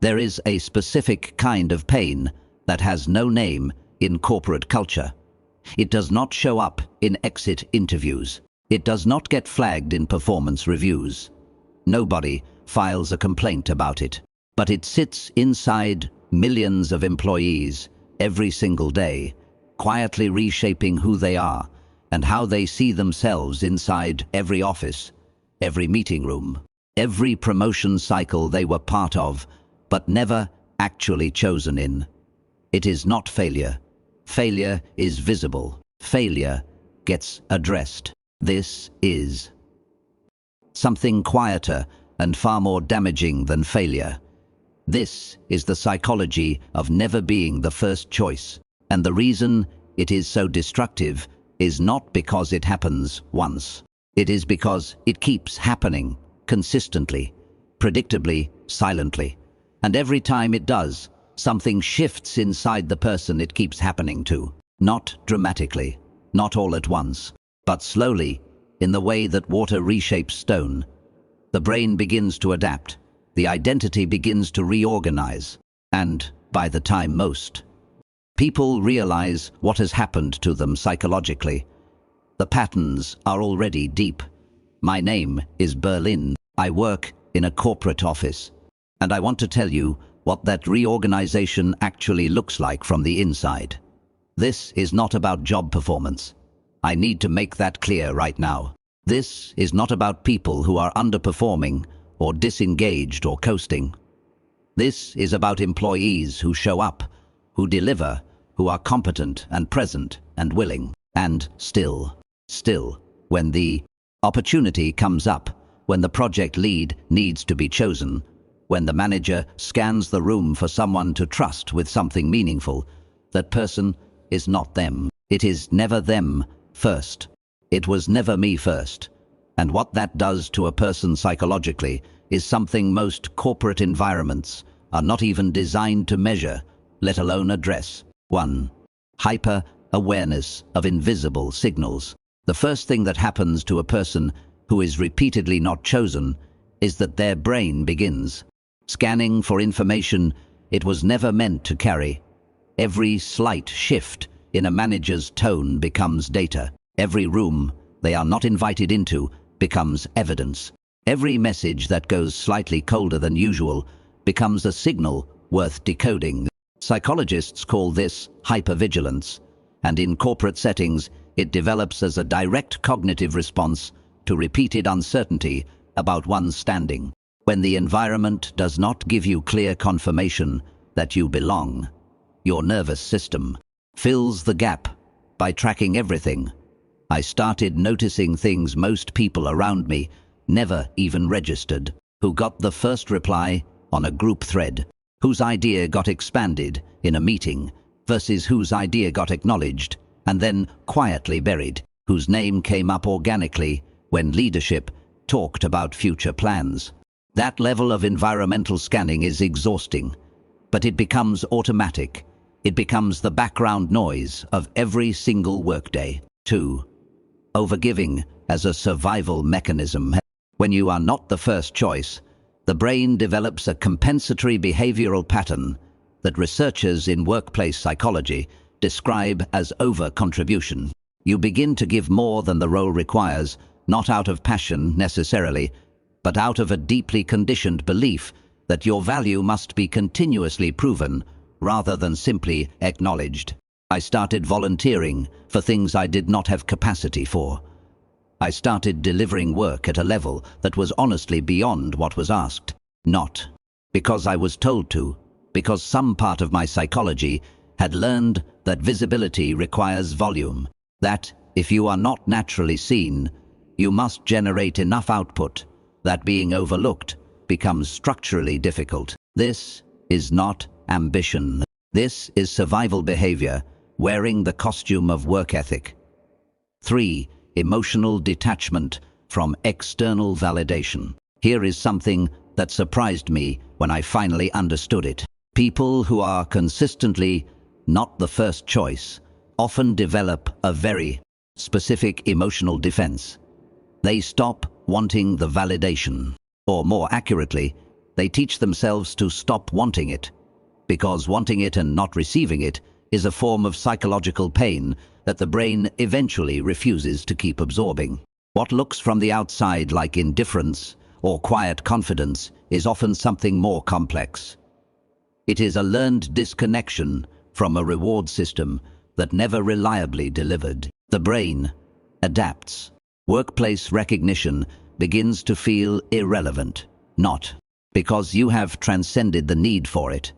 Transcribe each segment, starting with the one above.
There is a specific kind of pain that has no name in corporate culture. It does not show up in exit interviews. It does not get flagged in performance reviews. Nobody files a complaint about it. But it sits inside millions of employees every single day, quietly reshaping who they are and how they see themselves inside every office, every meeting room, every promotion cycle they were part of, but never actually chosen in. It is not failure. Failure is visible. Failure gets addressed. This is something quieter and far more damaging than failure. This is the psychology of never being the first choice. And the reason it is so destructive is not because it happens once. It is because it keeps happening consistently, predictably, silently. And every time it does, something shifts inside the person it keeps happening to. Not dramatically, not all at once, but slowly, in the way that water reshapes stone. The brain begins to adapt, the identity begins to reorganize, and by the time most people realize what has happened to them psychologically, the patterns are already deep. My name is Berlin. I work in a corporate office, and I want to tell you what that reorganization actually looks like from the inside. This is not about job performance. I need to make that clear right now. This is not about people who are underperforming or disengaged or coasting. This is about employees who show up, who deliver, who are competent and present and willing. And still, when the opportunity comes up, when the project lead needs to be chosen, when the manager scans the room for someone to trust with something meaningful, that person is not them. It is never them first. It was never me first. And what that does to a person psychologically is something most corporate environments are not even designed to measure, let alone address. 1. Hyper-awareness of invisible signals. The first thing that happens to a person who is repeatedly not chosen is that their brain begins scanning for information it was never meant to carry. Every slight shift in a manager's tone becomes data. Every room they are not invited into becomes evidence. Every message that goes slightly colder than usual becomes a signal worth decoding. Psychologists call this hypervigilance, and in corporate settings, it develops as a direct cognitive response to repeated uncertainty about one's standing. When the environment does not give you clear confirmation that you belong, your nervous system fills the gap by tracking everything. I started noticing things most people around me never even registered. Who got the first reply on a group thread? Whose idea got expanded in a meeting versus whose idea got acknowledged and then quietly buried? Whose name came up organically when leadership talked about future plans? That level of environmental scanning is exhausting, but it becomes automatic. It becomes the background noise of every single workday. 2. Overgiving as a survival mechanism. When you are not the first choice, the brain develops a compensatory behavioral pattern that researchers in workplace psychology describe as over-contribution. You begin to give more than the role requires, not out of passion necessarily, but out of a deeply conditioned belief that your value must be continuously proven rather than simply acknowledged. I started volunteering for things I did not have capacity for. I started delivering work at a level that was honestly beyond what was asked. Not because I was told to, because some part of my psychology had learned that visibility requires volume, that if you are not naturally seen, you must generate enough output that being overlooked becomes structurally difficult. This is not ambition. This is survival behavior wearing the costume of work ethic. 3. Emotional detachment from external validation. Here is something that surprised me when I finally understood it. People who are consistently not the first choice often develop a very specific emotional defense. They stop wanting the validation, or more accurately, They teach themselves to stop wanting it, because wanting it and not receiving it is a form of psychological pain that the brain eventually refuses to keep absorbing. What looks from the outside like indifference or quiet confidence is often something more complex. It is a learned disconnection from a reward system that never reliably delivered. The brain adapts. Workplace recognition begins to feel irrelevant, not because you have transcended the need for it,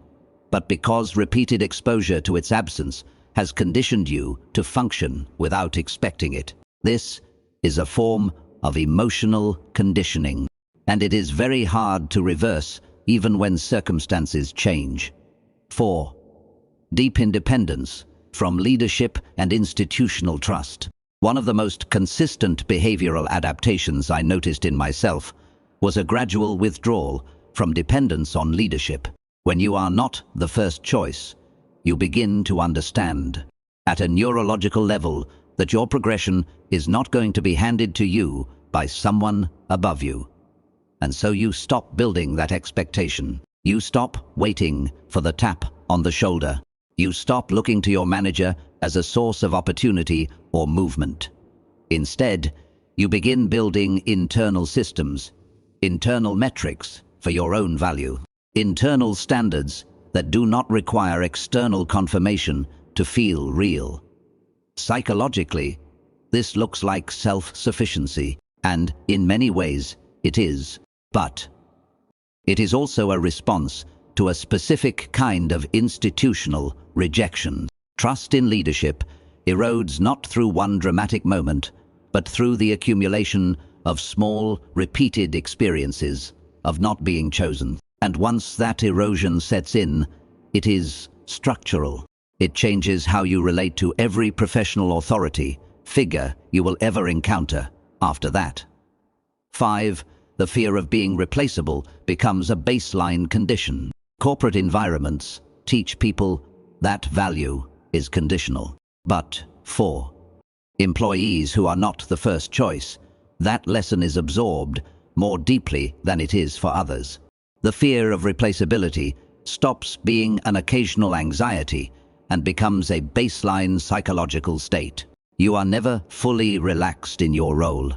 but because repeated exposure to its absence has conditioned you to function without expecting it. This is a form of emotional conditioning, and it is very hard to reverse even when circumstances change. 4. Deep independence from leadership and institutional trust. One of the most consistent behavioral adaptations I noticed in myself was a gradual withdrawal from dependence on leadership. When you are not the first choice, you begin to understand, at a neurological level, that your progression is not going to be handed to you by someone above you. And so you stop building that expectation. You stop waiting for the tap on the shoulder. You stop looking to your manager as a source of opportunity or movement. Instead, you begin building internal systems, internal metrics for your own value, internal standards that do not require external confirmation to feel real. Psychologically, this looks like self-sufficiency, and in many ways it is, but it is also a response to a specific kind of institutional rejection. Trust in leadership erodes not through one dramatic moment, but through the accumulation of small, repeated experiences of not being chosen. And once that erosion sets in, it is structural. It changes how you relate to every professional authority figure you will ever encounter after that. 5. The fear of being replaceable becomes a baseline condition. Corporate environments teach people that value is conditional. But for employees who are not the first choice, that lesson is absorbed more deeply than it is for others. The fear of replaceability stops being an occasional anxiety and becomes a baseline psychological state. You are never fully relaxed in your role,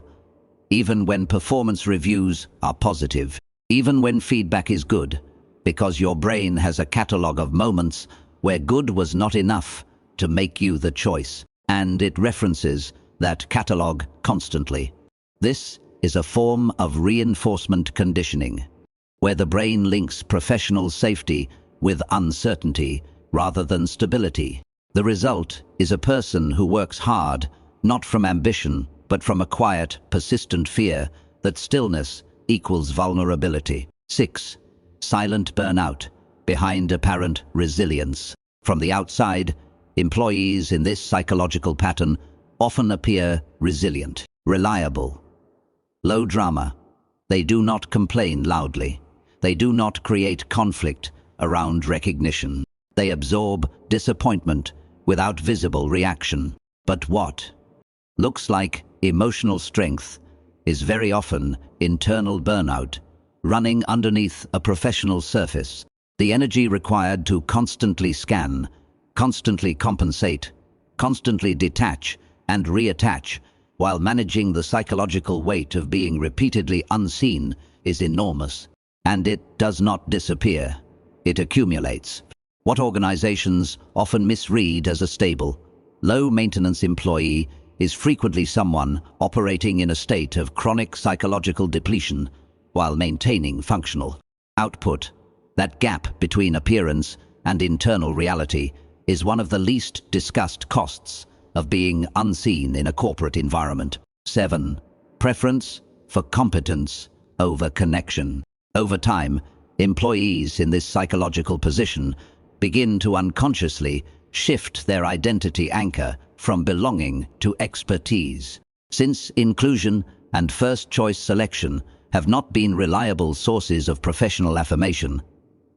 even when performance reviews are positive, even when feedback is good, because your brain has a catalog of moments where good was not enough to make you the choice, and it references that catalog constantly. This is a form of reinforcement conditioning, where the brain links professional safety with uncertainty rather than stability. The result is a person who works hard, not from ambition, but from a quiet, persistent fear that stillness equals vulnerability. 6. Silent burnout behind apparent resilience. From the outside, employees in this psychological pattern often appear resilient, reliable, low drama. They do not complain loudly. They do not create conflict around recognition. They absorb disappointment without visible reaction. But what looks like emotional strength is very often internal burnout, running underneath a professional surface. The energy required to constantly scan, constantly compensate, constantly detach and reattach while managing the psychological weight of being repeatedly unseen is enormous. And it does not disappear. It accumulates. What organizations often misread as a stable, low-maintenance employee is frequently someone operating in a state of chronic psychological depletion while maintaining functional output. That gap between appearance and internal reality is one of the least discussed costs of being unseen in a corporate environment. 7. Preference for competence over connection. Over time, employees in this psychological position begin to unconsciously shift their identity anchor from belonging to expertise. Since inclusion and first-choice selection have not been reliable sources of professional affirmation,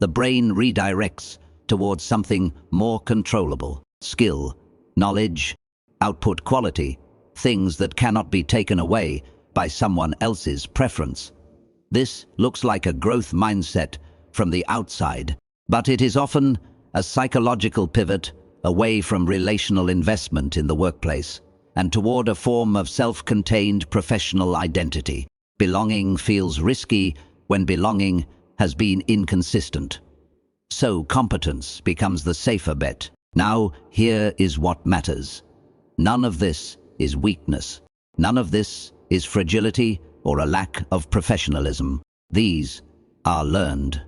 the brain redirects towards something more controllable: skill, knowledge, output quality, things that cannot be taken away by someone else's preference. This looks like a growth mindset from the outside, but it is often a psychological pivot away from relational investment in the workplace and toward a form of self-contained professional identity. Belonging feels risky when belonging has been inconsistent. So competence becomes the safer bet. Now, here is what matters. None of this is weakness. None of this is fragility or a lack of professionalism. These are learned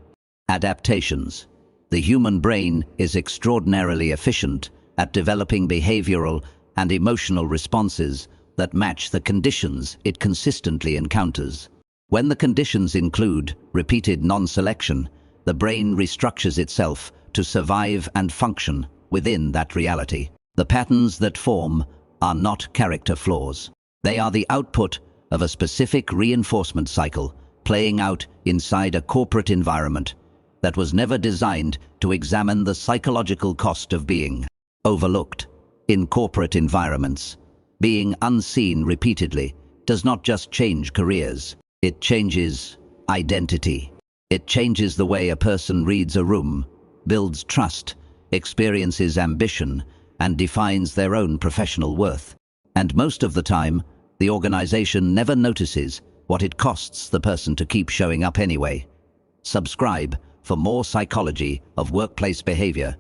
adaptations. The human brain is extraordinarily efficient at developing behavioral and emotional responses that match the conditions it consistently encounters. When the conditions include repeated non-selection, the brain restructures itself to survive and function within that reality. The patterns that form are not character flaws. They are the output of a specific reinforcement cycle playing out inside a corporate environment that was never designed to examine the psychological cost of being overlooked. In corporate environments, being unseen repeatedly does not just change careers, it changes identity. It changes the way a person reads a room, builds trust, experiences ambition, and defines their own professional worth. And most of the time, the organization never notices what it costs the person to keep showing up anyway. Subscribe for more psychology of workplace behavior.